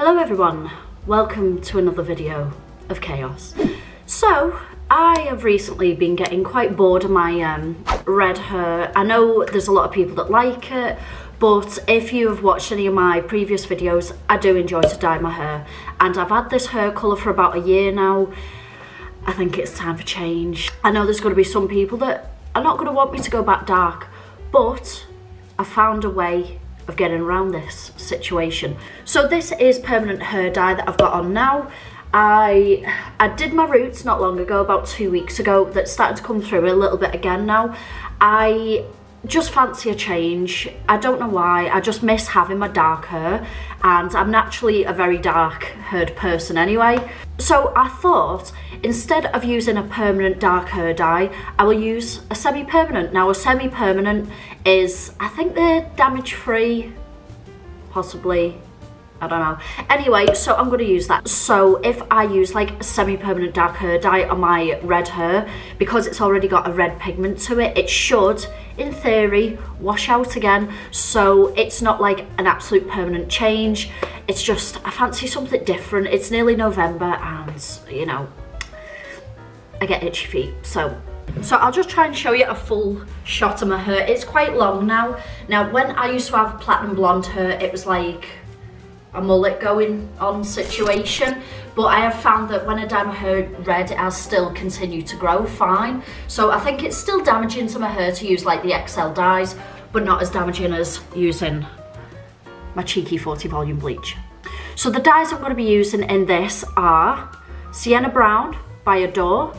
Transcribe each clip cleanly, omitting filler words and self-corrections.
Hello everyone, welcome to another video of chaos. So, I have recently been getting quite bored of my red hair. I know there's a lot of people that like it, but if you have watched any of my previous videos, I do enjoy to dye my hair. And I've had this hair colour for about a year now. I think it's time for change. I know there's going to be some people that are not going to want me to go back dark, but I found a way of getting around this situation. So this is permanent hair dye that I've got on now. I did my roots not long ago, about 2 weeks ago, that's started to come through a little bit again now. I just fancy a change. I don't know why, I just miss having my dark hair, and I'm naturally a very dark haired person anyway. So I thought, instead of using a permanent dark hair dye, I will use a semi-permanent. Now a semi-permanent is, I think they're damage free, possibly, I don't know. Anyway, so I'm going to use that. So if I use like a semi-permanent dark hair dye on my red hair, because it's already got a red pigment to it, it should, in theory, wash out again. So it's not like an absolute permanent change. It's just, I fancy something different. It's nearly November and, you know, I get itchy feet. So I'll just try and show you a full shot of my hair. It's quite long now. Now, when I used to have platinum blonde hair, it was like a mullet going on situation, but I have found that when I dye my hair red, it has still continued to grow fine. So I think it's still damaging to my hair to use like the XL dyes, but not as damaging as using my cheeky 40 volume bleach. So the dyes I'm going to be using in this are Sienna Brown by Adore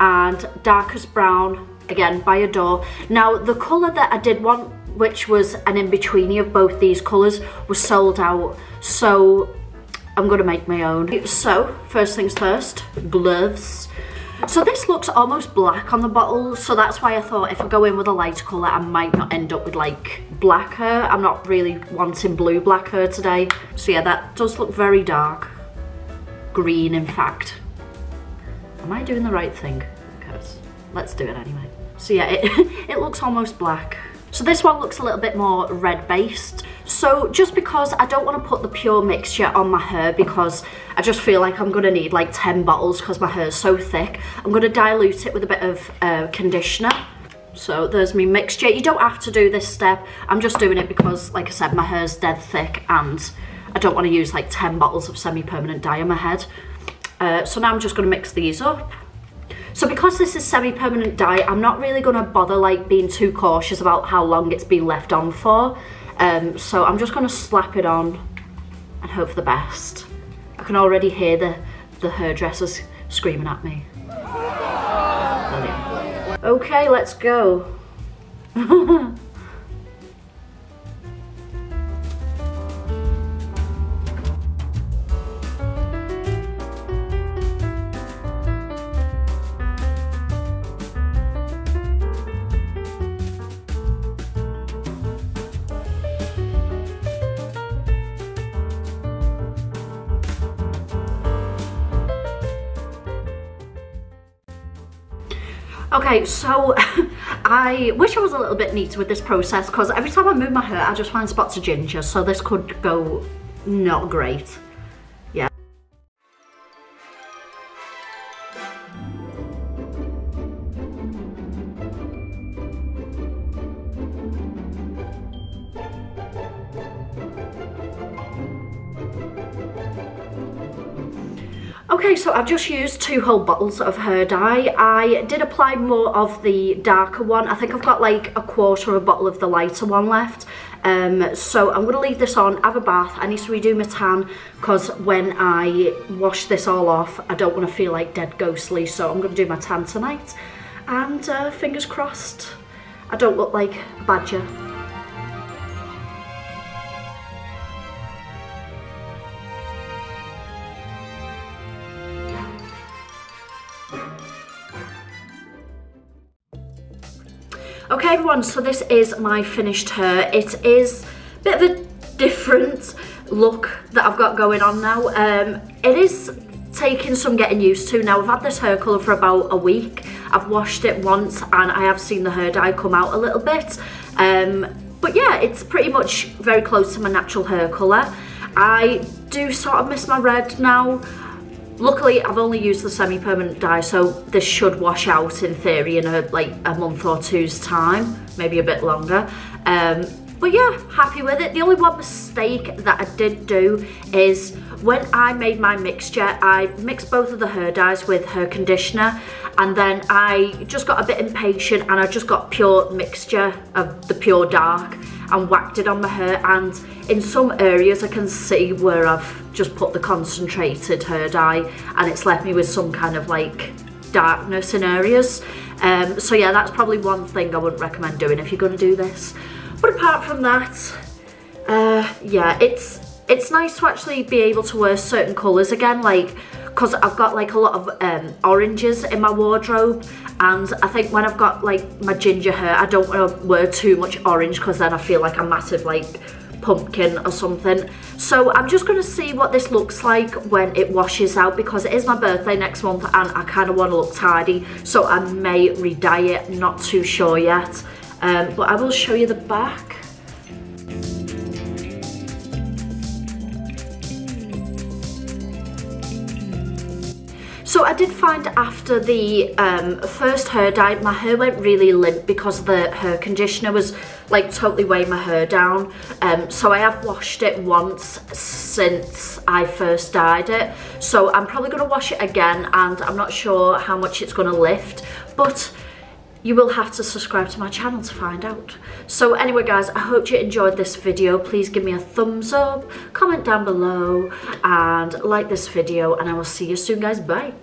and Darkest Brown, again by Adore. Now the colour that I did want, which was an in-betweeny of both these colours, was sold out, so I'm gonna make my own. So first things first, gloves. So this looks almost black on the bottle, so that's why I thought if I go in with a lighter colour I might not end up with like black hair. I'm not really wanting blue black hair today. So yeah, that does look very dark. Green, in fact. Am I doing the right thing? Because let's do it anyway. So yeah, it looks almost black. So this one looks a little bit more red based. So just because I don't want to put the pure mixture on my hair, because I just feel like I'm going to need like 10 bottles because my hair is so thick, I'm going to dilute it with a bit of conditioner. So there's my mixture. You don't have to do this step. I'm just doing it because, like I said, my hair's dead thick and I don't want to use like 10 bottles of semi-permanent dye on my head. So now I'm just going to mix these up. So because this is semi-permanent dye, I'm not really going to bother like being too cautious about how long it's been left on for. So I'm just going to slap it on and hope for the best. I can already hear the hairdressers screaming at me. Brilliant. Okay, let's go. Okay, so I wish I was a little bit neater with this process, because every time I move my hair I just find spots of ginger, so this could go not great. Yeah. Okay, so I've just used 2 whole bottles of hair dye. I did apply more of the darker one. I think I've got like a quarter of a bottle of the lighter one left. So I'm going to leave this on, have a bath. I need to redo my tan, because when I wash this all off, I don't want to feel like dead ghostly. So I'm going to do my tan tonight. And fingers crossed, I don't look like a badger. Okay everyone, so this is my finished hair. It is a bit of a different look that I've got going on now. It is taking some getting used to. Now I've had this hair colour for about a week. I've washed it once and I have seen the hair dye come out a little bit. But yeah, it's pretty much very close to my natural hair colour. I do sort of miss my red now. Luckily, I've only used the semi-permanent dye, so this should wash out in theory in like a month or two's time, maybe a bit longer. But yeah, happy with it. The only one mistake that I did do is when I made my mixture, I mixed both of the hair dyes with hair conditioner, and then I just got a bit impatient and I just got pure mixture of the pure dark and whacked it on my hair, and in some areas I can see where I've just put the concentrated hair dye and it's left me with some kind of like darkness in areas. So yeah, that's probably one thing I wouldn't recommend doing if you're going to do this. But apart from that, yeah, it's nice to actually be able to wear certain colours again, like, because I've got like a lot of oranges in my wardrobe, and I think when I've got like my ginger hair, I don't want to wear too much orange because then I feel like a massive like pumpkin or something. So I'm just going to see what this looks like when it washes out, because it is my birthday next month and I kind of want to look tidy, so I may re-dye it, not too sure yet. But I will show you the back. So I did find after the first hair dye, my hair went really limp because the hair conditioner was like totally weighing my hair down. So I have washed it once since I first dyed it. So I'm probably going to wash it again, and I'm not sure how much it's going to lift, but you will have to subscribe to my channel to find out. So anyway guys, I hope you enjoyed this video. Please give me a thumbs up, comment down below, and like this video, and I will see you soon guys. Bye.